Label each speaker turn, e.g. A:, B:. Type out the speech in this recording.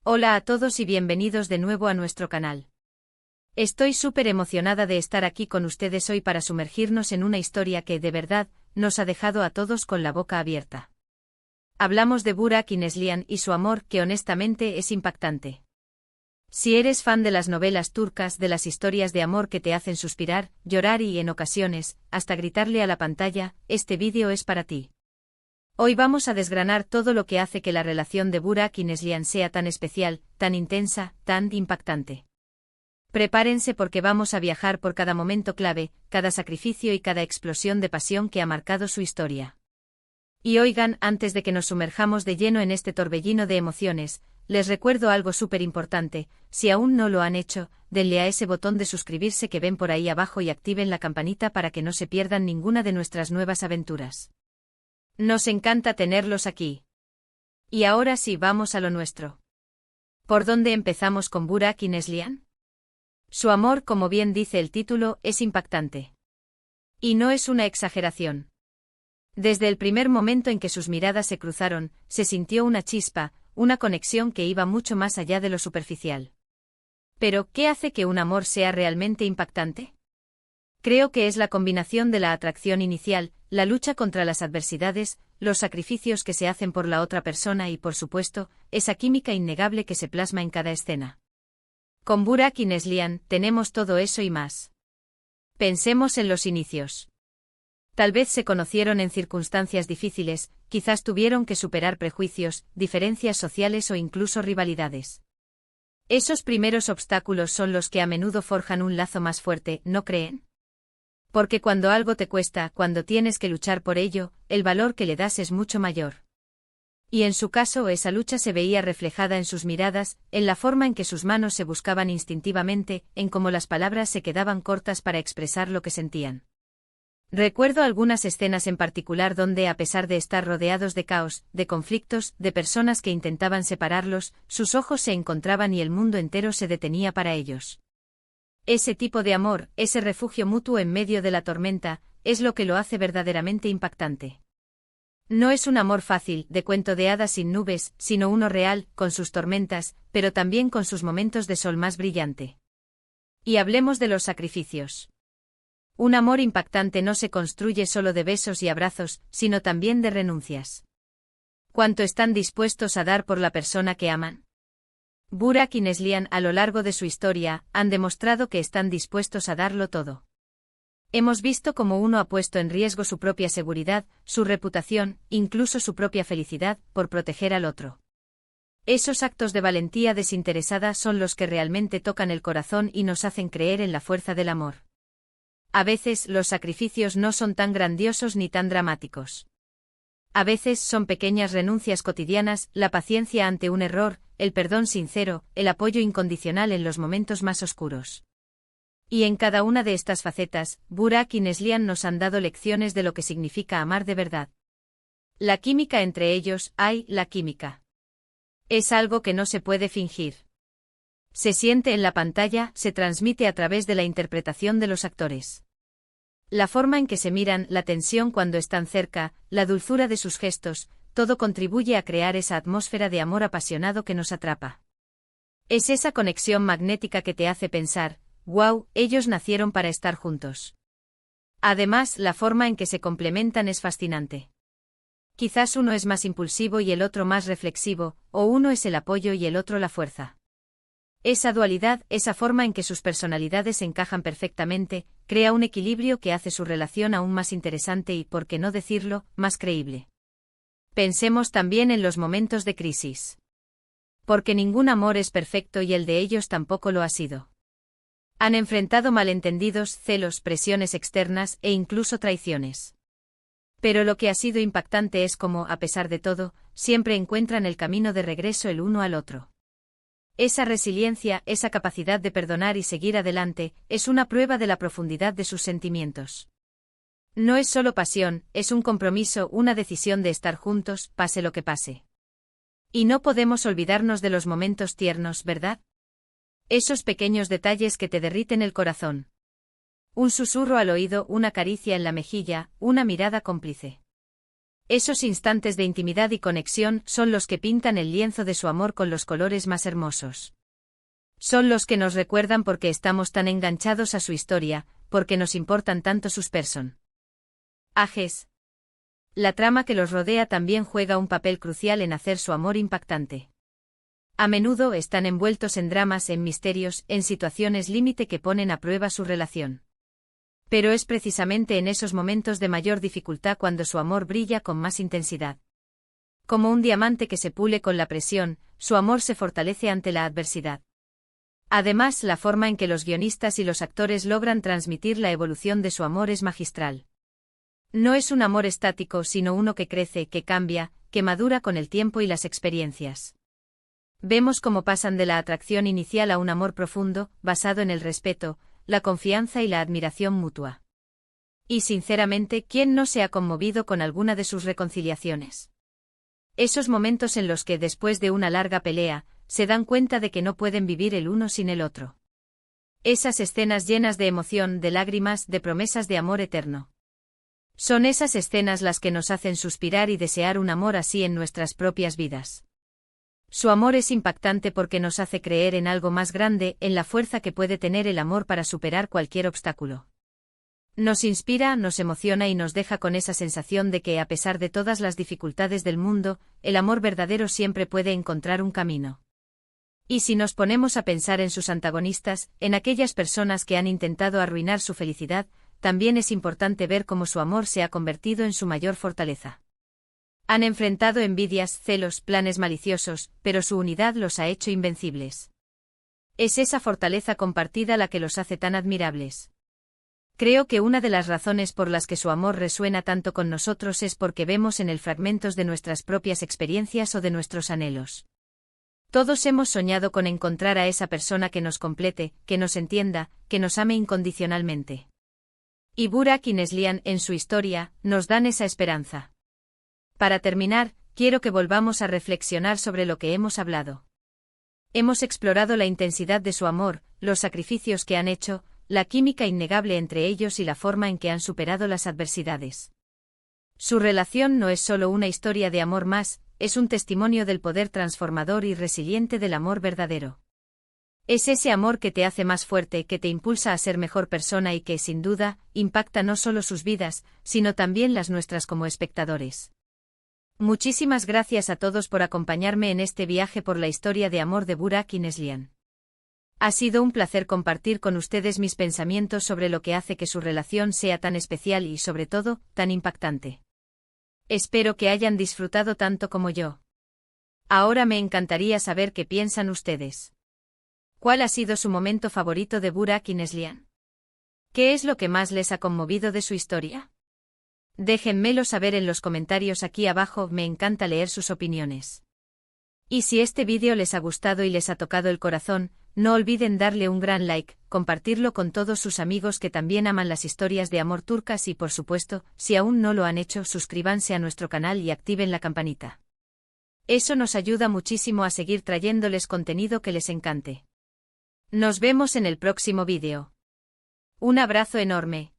A: Hola a todos y bienvenidos de nuevo a nuestro canal. Estoy súper emocionada de estar aquí con ustedes hoy para sumergirnos en una historia que, de verdad, nos ha dejado a todos con la boca abierta. Hablamos de Burak Yılmaz y su amor, que honestamente es impactante. Si eres fan de las novelas turcas, de las historias de amor que te hacen suspirar, llorar y, en ocasiones, hasta gritarle a la pantalla, este vídeo es para ti. Hoy vamos a desgranar todo lo que hace que la relación de Burak y Neslihan sea tan especial, tan intensa, tan impactante. Prepárense porque vamos a viajar por cada momento clave, cada sacrificio y cada explosión de pasión que ha marcado su historia. Y oigan, antes de que nos sumerjamos de lleno en este torbellino de emociones, les recuerdo algo súper importante: si aún no lo han hecho, denle a ese botón de suscribirse que ven por ahí abajo y activen la campanita para que no se pierdan ninguna de nuestras nuevas aventuras. Nos encanta tenerlos aquí. Y ahora sí, vamos a lo nuestro. ¿Por dónde empezamos con Burak y Neslihan? Su amor, como bien dice el título, es impactante. Y no es una exageración. Desde el primer momento en que sus miradas se cruzaron, se sintió una chispa, una conexión que iba mucho más allá de lo superficial. Pero, ¿qué hace que un amor sea realmente impactante? Creo que es la combinación de la atracción inicial, la lucha contra las adversidades, los sacrificios que se hacen por la otra persona y, por supuesto, esa química innegable que se plasma en cada escena. Con Burak y Neslihan tenemos todo eso y más. Pensemos en los inicios. Tal vez se conocieron en circunstancias difíciles, quizás tuvieron que superar prejuicios, diferencias sociales o incluso rivalidades. Esos primeros obstáculos son los que a menudo forjan un lazo más fuerte, ¿no creen? Porque cuando algo te cuesta, cuando tienes que luchar por ello, el valor que le das es mucho mayor. Y en su caso esa lucha se veía reflejada en sus miradas, en la forma en que sus manos se buscaban instintivamente, en cómo las palabras se quedaban cortas para expresar lo que sentían. Recuerdo algunas escenas en particular donde, a pesar de estar rodeados de caos, de conflictos, de personas que intentaban separarlos, sus ojos se encontraban y el mundo entero se detenía para ellos. Ese tipo de amor, ese refugio mutuo en medio de la tormenta, es lo que lo hace verdaderamente impactante. No es un amor fácil, de cuento de hadas sin nubes, sino uno real, con sus tormentas, pero también con sus momentos de sol más brillante. Y hablemos de los sacrificios. Un amor impactante no se construye solo de besos y abrazos, sino también de renuncias. ¿Cuánto están dispuestos a dar por la persona que aman? Burak y Neslihan, a lo largo de su historia, han demostrado que están dispuestos a darlo todo. Hemos visto cómo uno ha puesto en riesgo su propia seguridad, su reputación, incluso su propia felicidad, por proteger al otro. Esos actos de valentía desinteresada son los que realmente tocan el corazón y nos hacen creer en la fuerza del amor. A veces los sacrificios no son tan grandiosos ni tan dramáticos. A veces son pequeñas renuncias cotidianas, la paciencia ante un error, el perdón sincero, el apoyo incondicional en los momentos más oscuros. Y en cada una de estas facetas, Burak y Neslihan nos han dado lecciones de lo que significa amar de verdad. La química entre ellos, la química. Es algo que no se puede fingir. Se siente en la pantalla, se transmite a través de la interpretación de los actores. La forma en que se miran, la tensión cuando están cerca, la dulzura de sus gestos, todo contribuye a crear esa atmósfera de amor apasionado que nos atrapa. Es esa conexión magnética que te hace pensar, wow, ellos nacieron para estar juntos. Además, la forma en que se complementan es fascinante. Quizás uno es más impulsivo y el otro más reflexivo, o uno es el apoyo y el otro la fuerza. Esa dualidad, esa forma en que sus personalidades encajan perfectamente, crea un equilibrio que hace su relación aún más interesante y, por qué no decirlo, más creíble. Pensemos también en los momentos de crisis. Porque ningún amor es perfecto y el de ellos tampoco lo ha sido. Han enfrentado malentendidos, celos, presiones externas e incluso traiciones. Pero lo que ha sido impactante es cómo, a pesar de todo, siempre encuentran el camino de regreso el uno al otro. Esa resiliencia, esa capacidad de perdonar y seguir adelante, es una prueba de la profundidad de sus sentimientos. No es solo pasión, es un compromiso, una decisión de estar juntos, pase lo que pase. Y no podemos olvidarnos de los momentos tiernos, ¿verdad? Esos pequeños detalles que te derriten el corazón. Un susurro al oído, una caricia en la mejilla, una mirada cómplice. Esos instantes de intimidad y conexión son los que pintan el lienzo de su amor con los colores más hermosos. Son los que nos recuerdan por qué estamos tan enganchados a su historia, porque nos importan tanto sus personajes. La trama que los rodea también juega un papel crucial en hacer su amor impactante. A menudo están envueltos en dramas, en misterios, en situaciones límite que ponen a prueba su relación. Pero es precisamente en esos momentos de mayor dificultad cuando su amor brilla con más intensidad. Como un diamante que se pule con la presión, su amor se fortalece ante la adversidad. Además, la forma en que los guionistas y los actores logran transmitir la evolución de su amor es magistral. No es un amor estático, sino uno que crece, que cambia, que madura con el tiempo y las experiencias. Vemos cómo pasan de la atracción inicial a un amor profundo, basado en el respeto, la confianza y la admiración mutua. Y sinceramente, ¿quién no se ha conmovido con alguna de sus reconciliaciones? Esos momentos en los que, después de una larga pelea, se dan cuenta de que no pueden vivir el uno sin el otro. Esas escenas llenas de emoción, de lágrimas, de promesas de amor eterno. Son esas escenas las que nos hacen suspirar y desear un amor así en nuestras propias vidas. Su amor es impactante porque nos hace creer en algo más grande, en la fuerza que puede tener el amor para superar cualquier obstáculo. Nos inspira, nos emociona y nos deja con esa sensación de que, a pesar de todas las dificultades del mundo, el amor verdadero siempre puede encontrar un camino. Y si nos ponemos a pensar en sus antagonistas, en aquellas personas que han intentado arruinar su felicidad, también es importante ver cómo su amor se ha convertido en su mayor fortaleza. Han enfrentado envidias, celos, planes maliciosos, pero su unidad los ha hecho invencibles. Es esa fortaleza compartida la que los hace tan admirables. Creo que una de las razones por las que su amor resuena tanto con nosotros es porque vemos en él fragmentos de nuestras propias experiencias o de nuestros anhelos. Todos hemos soñado con encontrar a esa persona que nos complete, que nos entienda, que nos ame incondicionalmente. Y Burak y Neslihan, en su historia, nos dan esa esperanza. Para terminar, quiero que volvamos a reflexionar sobre lo que hemos hablado. Hemos explorado la intensidad de su amor, los sacrificios que han hecho, la química innegable entre ellos y la forma en que han superado las adversidades. Su relación no es solo una historia de amor más, es un testimonio del poder transformador y resiliente del amor verdadero. Es ese amor que te hace más fuerte, que te impulsa a ser mejor persona y que, sin duda, impacta no solo sus vidas, sino también las nuestras como espectadores. Muchísimas gracias a todos por acompañarme en este viaje por la historia de amor de Burak y Neslihan. Ha sido un placer compartir con ustedes mis pensamientos sobre lo que hace que su relación sea tan especial y, sobre todo, tan impactante. Espero que hayan disfrutado tanto como yo. Ahora me encantaría saber qué piensan ustedes. ¿Cuál ha sido su momento favorito de Burak y Neslihan? ¿Qué es lo que más les ha conmovido de su historia? Déjenmelo saber en los comentarios aquí abajo, me encanta leer sus opiniones. Y si este vídeo les ha gustado y les ha tocado el corazón, no olviden darle un gran like, compartirlo con todos sus amigos que también aman las historias de amor turcas y, por supuesto, si aún no lo han hecho, suscríbanse a nuestro canal y activen la campanita. Eso nos ayuda muchísimo a seguir trayéndoles contenido que les encante. Nos vemos en el próximo vídeo. Un abrazo enorme.